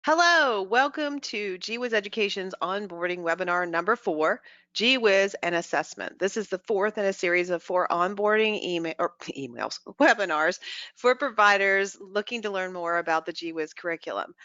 Hello, welcome to Gee Whiz Education's onboarding webinar number 4, Gee Whiz and Assessment. This is the fourth in a series of 4 onboarding webinars for providers looking to learn more about the Gee Whiz curriculum.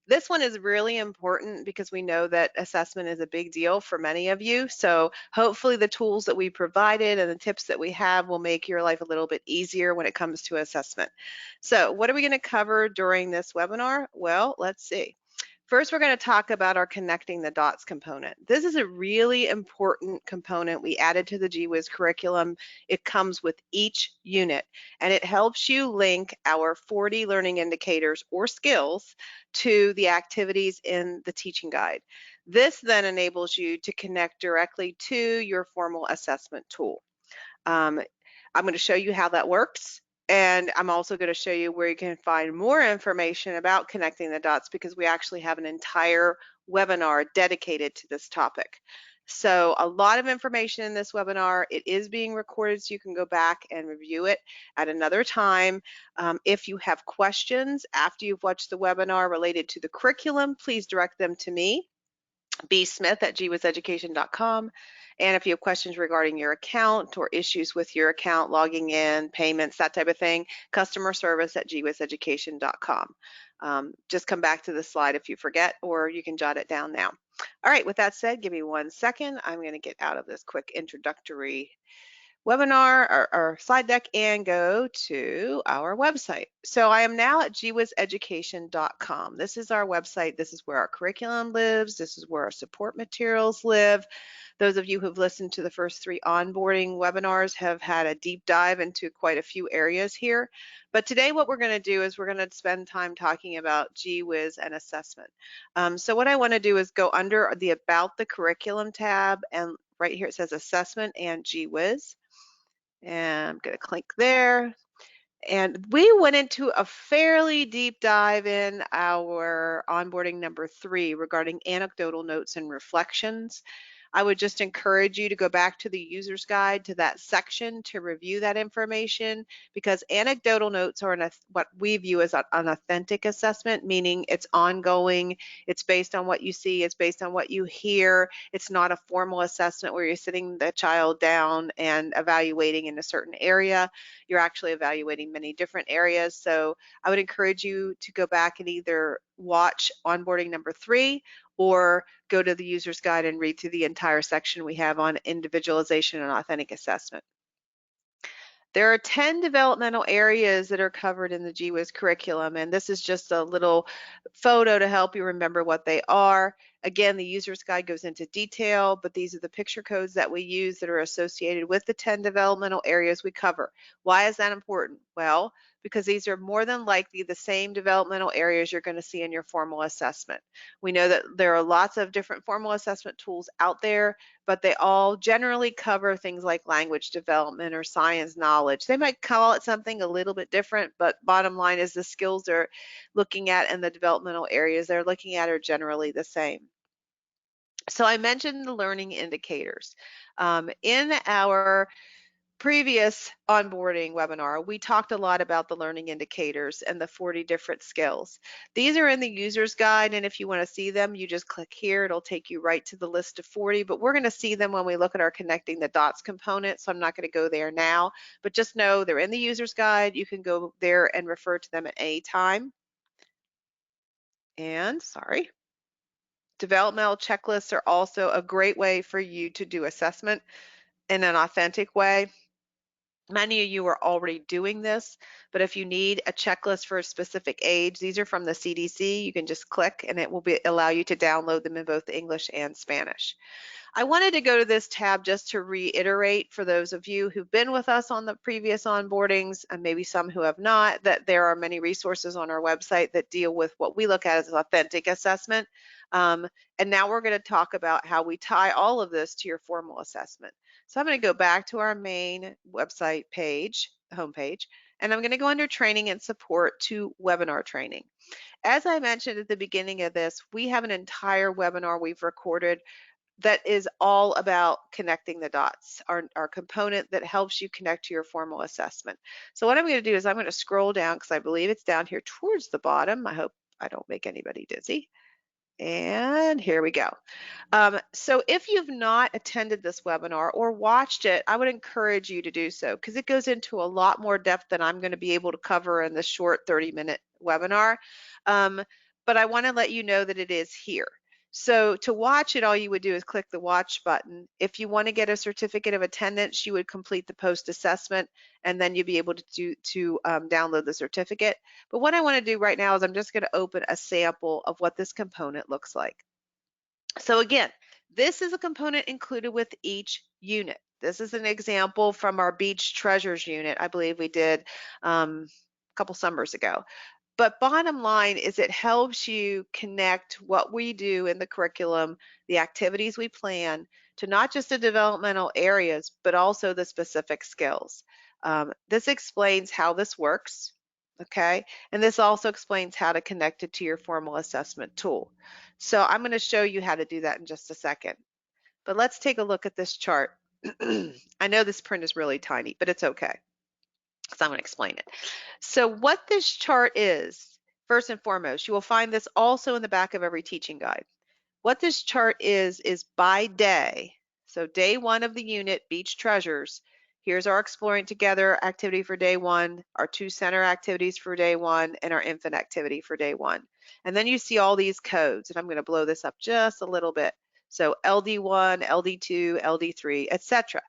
This one is really important because we know that assessment is a big deal for many of you. So hopefully the tools that we provided and the tips that we have will make your life a little bit easier when it comes to assessment. So what are we going to cover during this webinar? Well, let's see. First, we're going to talk about our connecting the dots component. This is a really important component we added to the Gee Whiz curriculum. It comes with each unit, and it helps you link our 40 learning indicators or skills to the activities in the teaching guide. This then enables you to connect directly to your formal assessment tool. I'm going to show you how that works. And I'm also going to show you where you can find more information about connecting the dots because we actually have an entire webinar dedicated to this topic. So a lot of information in this webinar. It is being recorded so you can go back and review it at another time. If you have questions after you've watched the webinar related to the curriculum, please direct them to me, bsmith@geewizeducation.com. And if you have questions regarding your account or issues with your account, logging in, payments, that type of thing, customer service@geewizeducation.com. Just come back to the slide if you forget, or you can jot it down now. All right, with that said, give me 1 second. I'm going to get out of this quick introductory webinar or slide deck and go to our website. So I am now at geewizeducation.com. This is our website. This is where our curriculum lives. This is where our support materials live. Those of you who've listened to the first 3 onboarding webinars have had a deep dive into quite a few areas here. But today what we're going to do is we're going to spend time talking about Gee Whiz and assessment. So what I want to do is go under the About the Curriculum tab, and right here it says Assessment and Gee Whiz. And I'm going to click there. And we went into a fairly deep dive in our onboarding number 3 regarding anecdotal notes and reflections. I would just encourage you to go back to the user's guide to that section to review that information, because anecdotal notes are what we view as an authentic assessment, meaning it's ongoing, it's based on what you see, it's based on what you hear. It's not a formal assessment where you're sitting the child down and evaluating in a certain area. You're actually evaluating many different areas. So I would encourage you to go back and either watch onboarding number 3 or go to the user's guide and read through the entire section we have on individualization and authentic assessment. There are 10 developmental areas that are covered in the Gee Whiz curriculum, and this is just a little photo to help you remember what they are. Again, the user's guide goes into detail, but these are the picture codes that we use that are associated with the 10 developmental areas we cover. Why is that important? Well, because these are more than likely the same developmental areas you're going to see in your formal assessment. We know that there are lots of different formal assessment tools out there, but they all generally cover things like language development or science knowledge. They might call it something a little bit different, but bottom line is the skills they're looking at and the developmental areas they're looking at are generally the same. So I mentioned the learning indicators. In our previous onboarding webinar, we talked a lot about the learning indicators and the 40 different skills. These are in the user's guide, and if you want to see them, you just click here. It'll take you right to the list of 40, but we're going to see them when we look at our connecting the dots component, so I'm not going to go there now, but just know they're in the user's guide. You can go there and refer to them at any time. And sorry. Developmental checklists are also a great way for you to do assessment in an authentic way. Many of you are already doing this, but if you need a checklist for a specific age, these are from the CDC. You can just click and it will allow you to download them in both English and Spanish. I wanted to go to this tab just to reiterate for those of you who've been with us on the previous onboardings, and maybe some who have not, that there are many resources on our website that deal with what we look at as authentic assessment. And now we're going to talk about how we tie all of this to your formal assessment. So I'm going to go back to our main website page, homepage, and I'm going to go under training and support to webinar training. As I mentioned at the beginning of this, we have an entire webinar we've recorded that is all about connecting the dots, our component that helps you connect to your formal assessment. So what I'm going to do is I'm going to scroll down because I believe it's down here towards the bottom. I hope I don't make anybody dizzy. And here we go. So if you've not attended this webinar or watched it, I would encourage you to do so because it goes into a lot more depth than I'm going to be able to cover in this short 30-minute webinar. But I want to let you know that it is here. So to watch it, all you would do is click the watch button. If you want to get a certificate of attendance, you would complete the post assessment and then you'd be able to download the certificate. But what I want to do right now is I'm just going to open a sample of what this component looks like. So again, this is a component included with each unit. This is an example from our Beach Treasures unit. I believe we did a couple summers ago. But bottom line is it helps you connect what we do in the curriculum, the activities we plan, to not just the developmental areas, but also the specific skills. This explains how this works, okay? And this also explains how to connect it to your formal assessment tool. So I'm going to show you how to do that in just a second. But let's take a look at this chart. I know this print is really tiny, but it's okay. So I'm going to explain it. So what this chart is, first and foremost, you will find this also in the back of every teaching guide. What this chart is by day. So day 1 of the unit, Beach Treasures. Here's our Exploring Together activity for day 1, our 2 center activities for day 1, and our infant activity for day 1. And then you see all these codes, and I'm going to blow this up just a little bit. So LD1, LD2, LD3, etc.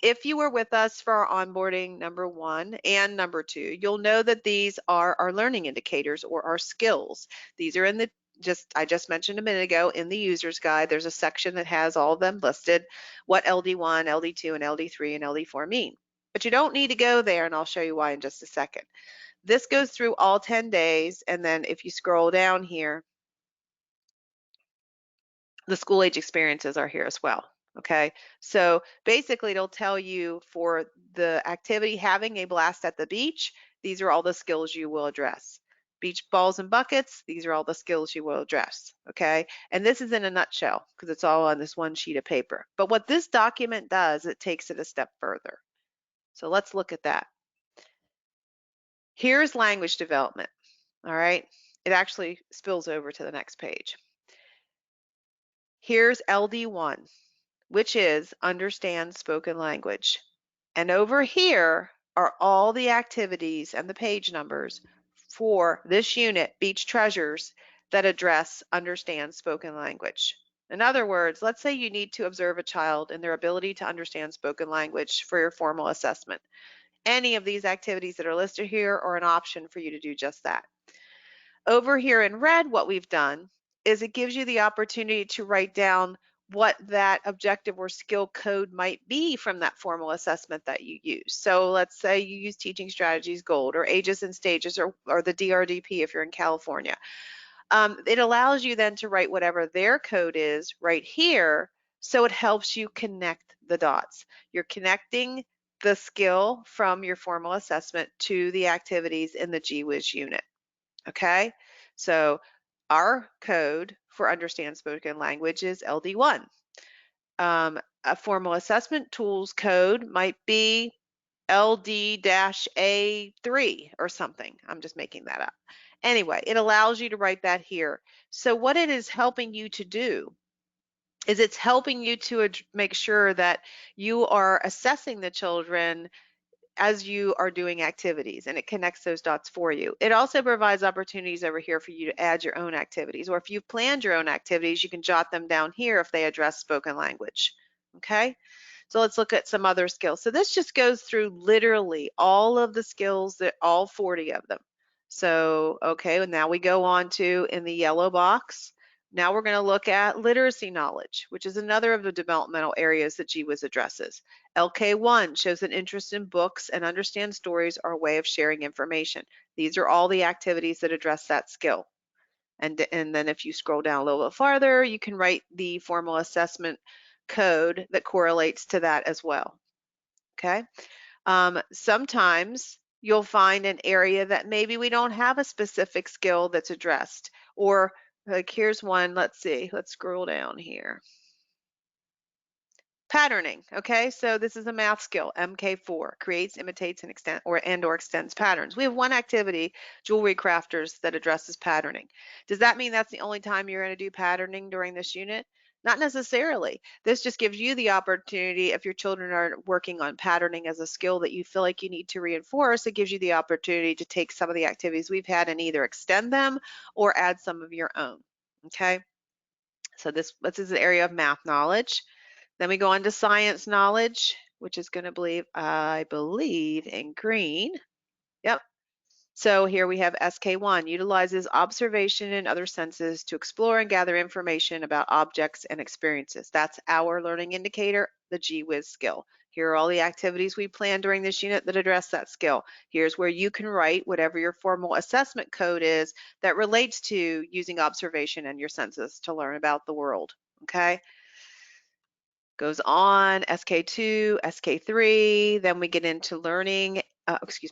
If you were with us for our onboarding number 1 and number 2, you'll know that these are our learning indicators or our skills. These are in the I just mentioned a minute ago in the user's guide. There's a section that has all of them listed, what LD1, LD2, and LD3 and LD4 mean. But you don't need to go there, and I'll show you why in just a second. This goes through all 10 days, and then if you scroll down here, the school age experiences are here as well. Okay, so basically it'll tell you for the activity having a blast at the beach, these are all the skills you will address. Beach balls and buckets, these are all the skills you will address. Okay, and this is in a nutshell because it's all on this one sheet of paper. But what this document does, it takes it a step further. So let's look at that. Here's language development. All right, it actually spills over to the next page. Here's LD1. Which is understand spoken language. And over here are all the activities and the page numbers for this unit, Beach Treasures, that address understand spoken language. In other words, let's say you need to observe a child and their ability to understand spoken language for your formal assessment. Any of these activities that are listed here are an option for you to do just that. Over here in red, what we've done is it gives you the opportunity to write down what that objective or skill code might be from that formal assessment that you use. So let's say you use Teaching Strategies Gold or Ages and Stages or the DRDP if you're in California. It allows you then to write whatever their code is right here, so it helps you connect the dots. You're connecting the skill from your formal assessment to the activities in the Gee Whiz unit. Okay, so our code for understand spoken language is LD1. A formal assessment tools code might be LD-A3 or something. I'm just making that up. Anyway, it allows you to write that here. So what it is helping you to do is it's helping you to make sure that you are assessing the children as you are doing activities, and it connects those dots for you. It also provides opportunities over here for you to add your own activities, or if you've planned your own activities, you can jot them down here if they address spoken language. Okay, so let's look at some other skills. So this just goes through literally all of the skills, that all 40 of them. So okay, and now we go on to, in the yellow box, now we're going to look at literacy knowledge, which is another of the developmental areas that Gee Whiz addresses. LK1 shows an interest in books and understand stories are a way of sharing information. These are all the activities that address that skill. And then if you scroll down a little bit farther, you can write the formal assessment code that correlates to that as well. Okay. Sometimes you'll find an area that maybe we don't have a specific skill that's addressed, or like here's one, let's see, let's scroll down here. Patterning, okay? So this is a math skill, MK4, creates, imitates, and extends patterns. We have one activity, jewelry crafters, that addresses patterning. Does that mean that's the only time you're going to do patterning during this unit? Not necessarily. This just gives you the opportunity, if your children are working on patterning as a skill that you feel like you need to reinforce, it gives you the opportunity to take some of the activities we've had and either extend them or add some of your own, okay? So this is an area of math knowledge. Then we go on to science knowledge, which is going to believe, I believe, in green. Yep. So here we have SK1, utilizes observation and other senses to explore and gather information about objects and experiences. That's our learning indicator, the Gee Whiz skill. Here are all the activities we plan during this unit that address that skill. Here's where you can write whatever your formal assessment code is that relates to using observation and your senses to learn about the world, okay? Goes on, SK2, SK3, then we get into learning,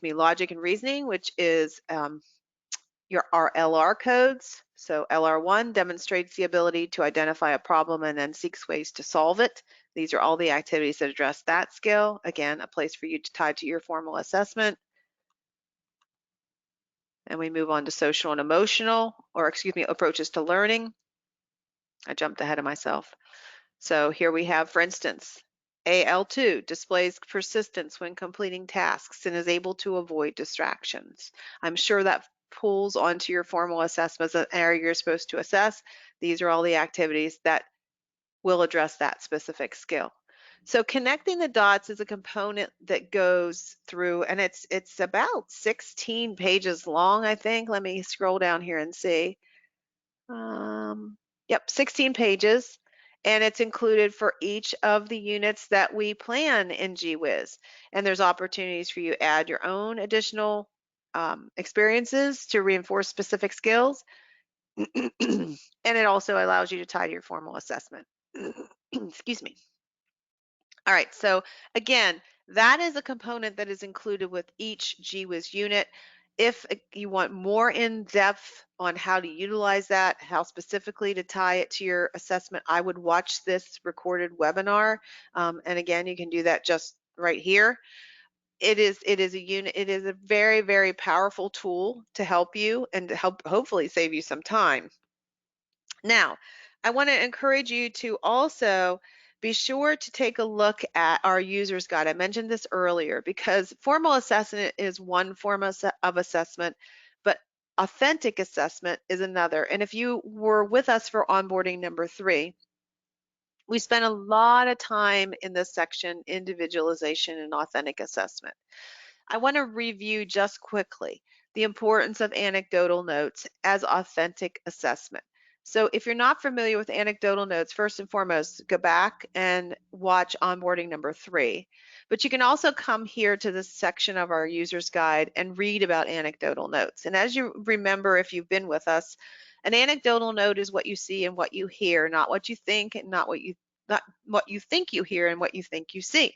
logic and reasoning, which is our LR codes. So LR1 demonstrates the ability to identify a problem and then seeks ways to solve it. These are all the activities that address that skill. Again, a place for you to tie to your formal assessment. And we move on to social and emotional, approaches to learning. I jumped ahead of myself. So here we have, for instance, AL2 displays persistence when completing tasks and is able to avoid distractions. I'm sure that pulls onto your formal assessments, an area you're supposed to assess. These are all the activities that will address that specific skill. So connecting the dots is a component that goes through, and it's about 16 pages long, I think. Let me scroll down here and see. Yep, 16 pages, and it's included for each of the units that we plan in Gee Whiz. And there's opportunities for you to add your own additional experiences to reinforce specific skills. And it also allows you to tie to your formal assessment. Excuse me. All right, so again, that is a component that is included with each Gee Whiz unit. If you want more in depth on how to utilize that, how specifically to tie it to your assessment, I would watch this recorded webinar. And again, you can do that just right here. It is a unit. It is a very, very powerful tool to help you and to help hopefully save you some time. Now, I want to encourage you to also be sure to take a look at our user's guide. I mentioned this earlier because formal assessment is one form of assessment, but authentic assessment is another. And if you were with us for onboarding number 3, we spent a lot of time in this section, individualization and authentic assessment. I want to review just quickly the importance of anecdotal notes as authentic assessment. So if you're not familiar with anecdotal notes, first and foremost, go back and watch onboarding number 3. But you can also come here to this section of our user's guide and read about anecdotal notes. And as you remember, if you've been with us, an anecdotal note is what you see and what you hear, not what you think and not what you think you hear and what you think you see.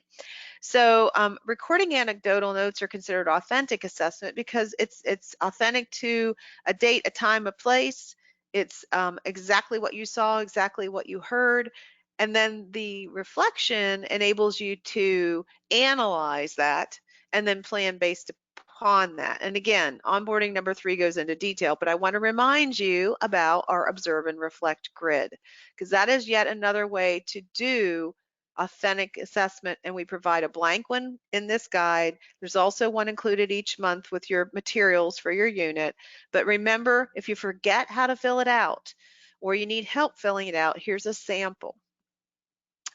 So recording anecdotal notes are considered authentic assessment because it's authentic to a date, a time, a place. It's exactly what you saw, exactly what you heard. And then the reflection enables you to analyze that and then plan based upon that. And again, onboarding number 3 goes into detail, but I want to remind you about our observe and reflect grid, because that is yet another way to do authentic assessment, and we provide a blank one in this guide. There's also one included each month with your materials for your unit. But remember, if you forget how to fill it out or you need help filling it out, here's a sample,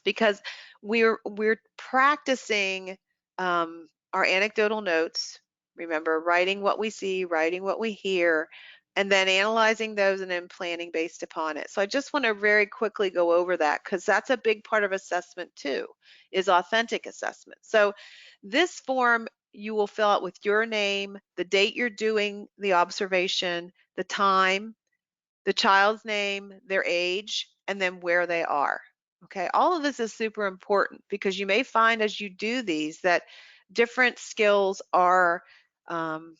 because we're practicing our anecdotal notes. Remember, writing what we see, writing what we hear, and then analyzing those and then planning based upon it. So I just want to very quickly go over that because that's a big part of assessment too, is authentic assessment. So this form you will fill out with your name, the date you're doing the observation, the time, the child's name, their age, and then where they are. Okay, all of this is super important because you may find as you do these that different skills are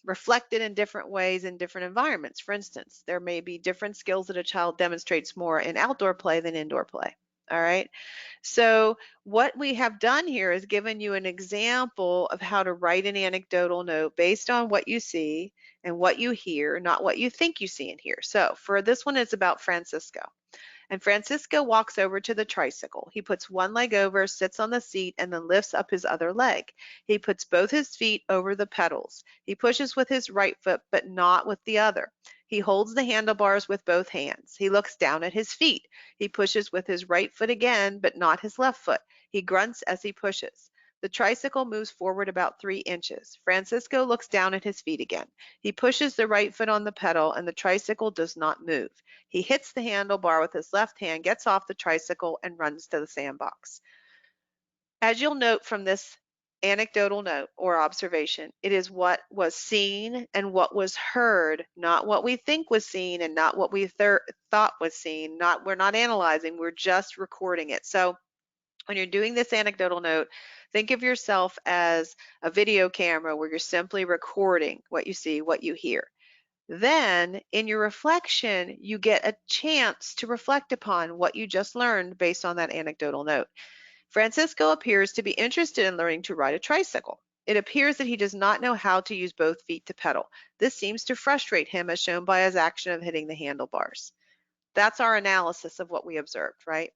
reflected in different ways in different environments. For instance, there may be different skills that a child demonstrates more in outdoor play than indoor play. All right. So what we have done here is given you an example of how to write an anecdotal note based on what you see and what you hear, not what you think you see and hear. So for this one, it's about Francisco. And Francisco walks over to the tricycle. He puts one leg over, sits on the seat, and then lifts up his other leg. He puts both his feet over the pedals. He pushes with his right foot, but not with the other. He holds the handlebars with both hands. He looks down at his feet. He pushes with his right foot again, but not his left foot. He grunts as he pushes. The tricycle moves forward about 3 inches. Francisco looks down at his feet again. He pushes the right foot on the pedal, and the tricycle does not move. He hits the handlebar with his left hand, gets off the tricycle, and runs to the sandbox. As you'll note from this anecdotal note or observation, it is what was seen and what was heard, not what we think was seen and not what we thought was seen. We're not analyzing, we're just recording it. So when you're doing this anecdotal note, think of yourself as a video camera where you're simply recording what you see, what you hear. Then, in your reflection, you get a chance to reflect upon what you just learned based on that anecdotal note. Francisco appears to be interested in learning to ride a tricycle. It appears that he does not know how to use both feet to pedal. This seems to frustrate him as shown by his action of hitting the handlebars. That's our analysis of what we observed, right?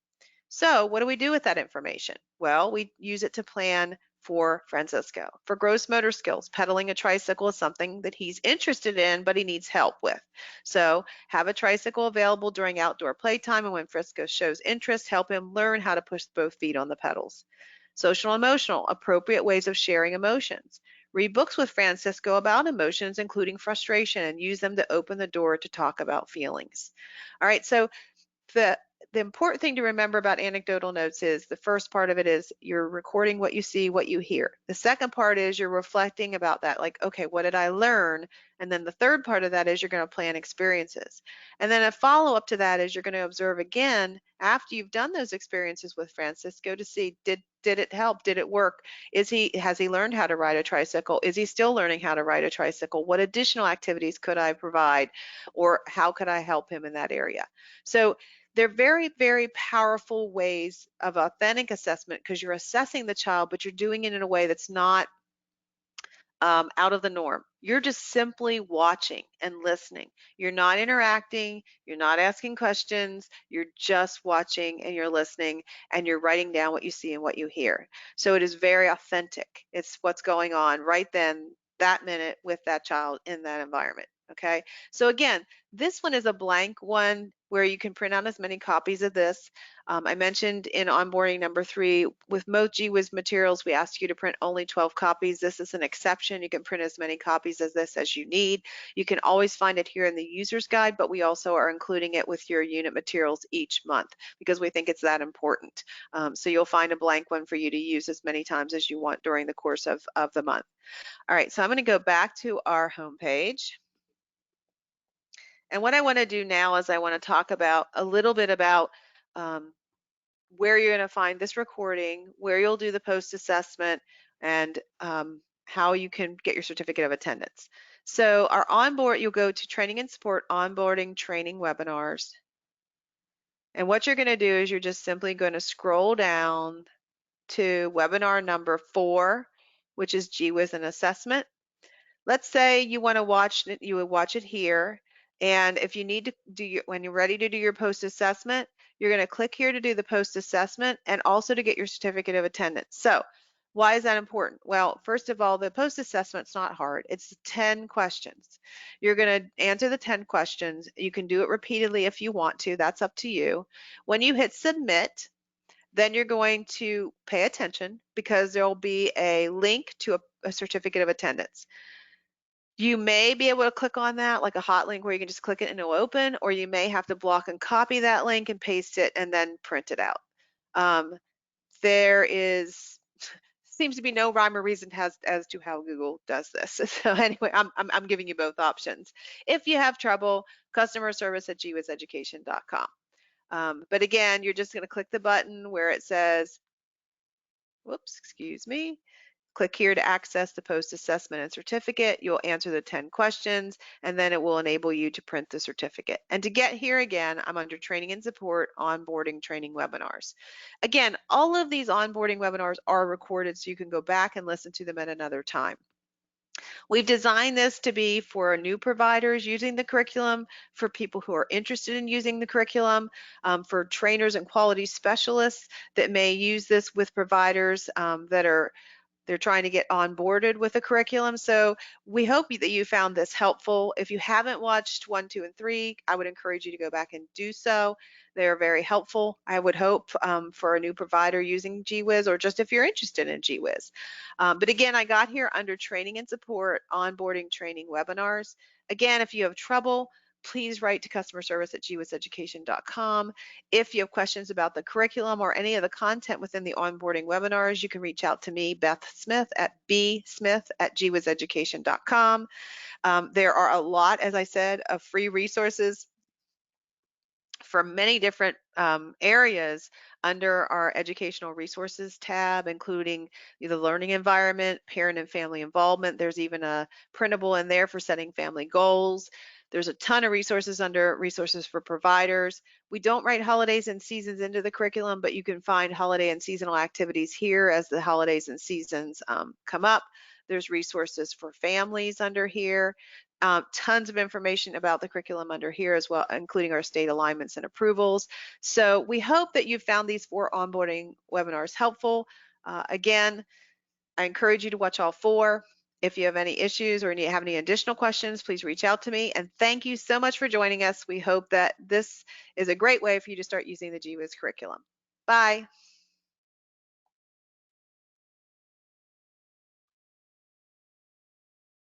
So what do we do with that information? Well, we use it to plan for Francisco. For gross motor skills, pedaling a tricycle is something that he's interested in, but he needs help with. So have a tricycle available during outdoor playtime, and when Francisco shows interest, help him learn how to push both feet on the pedals. Social and emotional, appropriate ways of sharing emotions. Read books with Francisco about emotions, including frustration, and use them to open the door to talk about feelings. All right, so the important thing to remember about anecdotal notes is the first part of it is you're recording what you see, what you hear. The second part is you're reflecting about that, like, okay, what did I learn? And then the third part of that is you're going to plan experiences. And then a follow-up to that is you're going to observe again after you've done those experiences with Francisco to see did it help? Did it work? Has he learned how to ride a tricycle? Is he still learning how to ride a tricycle? What additional activities could I provide, or how could I help him in that area? So they're very, very powerful ways of authentic assessment because you're assessing the child, but you're doing it in a way that's not out of the norm. You're just simply watching and listening. You're not interacting. You're not asking questions. You're just watching and you're listening and you're writing down what you see and what you hear. So it is very authentic. It's what's going on right then, that minute with that child in that environment. Okay. So again, this one is a blank one where you can print out as many copies of this. I mentioned in onboarding number 3, with most Gee Whiz materials, we ask you to print only 12 copies. This is an exception. You can print as many copies as this as you need. You can always find it here in the user's guide, but we also are including it with your unit materials each month because we think it's that important. So you'll find a blank one for you to use as many times as you want during the course of the month. All right, so I'm going to go back to our home page. And what I want to do now is I want to talk about a little bit about where you're going to find this recording, where you'll do the post-assessment, and how you can get your certificate of attendance. So our onboard, you'll go to Training and Support Onboarding Training Webinars. And what you're going to do is you're just simply going to scroll down to webinar number 4, which is Gee Whiz and Assessment. Let's say you want to watch it, you would watch it here. And if you need to do when you're ready to do your post-assessment, you're going to click here to do the post-assessment and also to get your certificate of attendance. So why is that important? Well, first of all, the post-assessment's not hard. It's 10 questions. You're going to answer the 10 questions. You can do it repeatedly if you want to. That's up to you. When you hit submit, then you're going to pay attention because there'll be a link to a certificate of attendance. You may be able to click on that like a hot link where you can just click it and it'll open, or you may have to block and copy that link and paste it and then print it out. There seems to be no rhyme or reason as to how Google does this. So anyway, I'm giving you both options. If you have trouble, customer service at geewhizeducation.com. But again, you're just going to click the button where it says, whoops, excuse me. Click here to access the post-assessment and certificate. You'll answer the 10 questions, and then it will enable you to print the certificate. And to get here again, I'm under Training and Support, Onboarding Training Webinars. Again, all of these onboarding webinars are recorded, so you can go back and listen to them at another time. We've designed this to be for new providers using the curriculum, for people who are interested in using the curriculum, for trainers and quality specialists that may use this with providers they're trying to get onboarded with the curriculum. So we hope that you found this helpful. If you haven't watched 1, 2, and 3, I would encourage you to go back and do so. They're very helpful, I would hope, for a new provider using Gee Whiz, or just if you're interested in Gee Whiz. But again, I got here under Training and Support, Onboarding Training Webinars. Again, if you have trouble, please write to customer service at geewhizeducation.com. If you have questions about the curriculum or any of the content within the onboarding webinars, you can reach out to me, Beth Smith, at bsmith@geewhizeducation.com. There are a lot, as I said, of free resources for many different areas under our educational resources tab, including the learning environment, parent and family involvement. There's even a printable in there for setting family goals. There's a ton of resources under resources for providers. We don't write holidays and seasons into the curriculum, but you can find holiday and seasonal activities here as the holidays and seasons come up. There's resources for families under here. Tons of information about the curriculum under here as well, including our state alignments and approvals. So we hope that you found these 4 onboarding webinars helpful. Again, I encourage you to watch all 4. If you have any issues or have any additional questions, please reach out to me. And thank you so much for joining us. We hope that this is a great way for you to start using the Gee Whiz curriculum. Bye.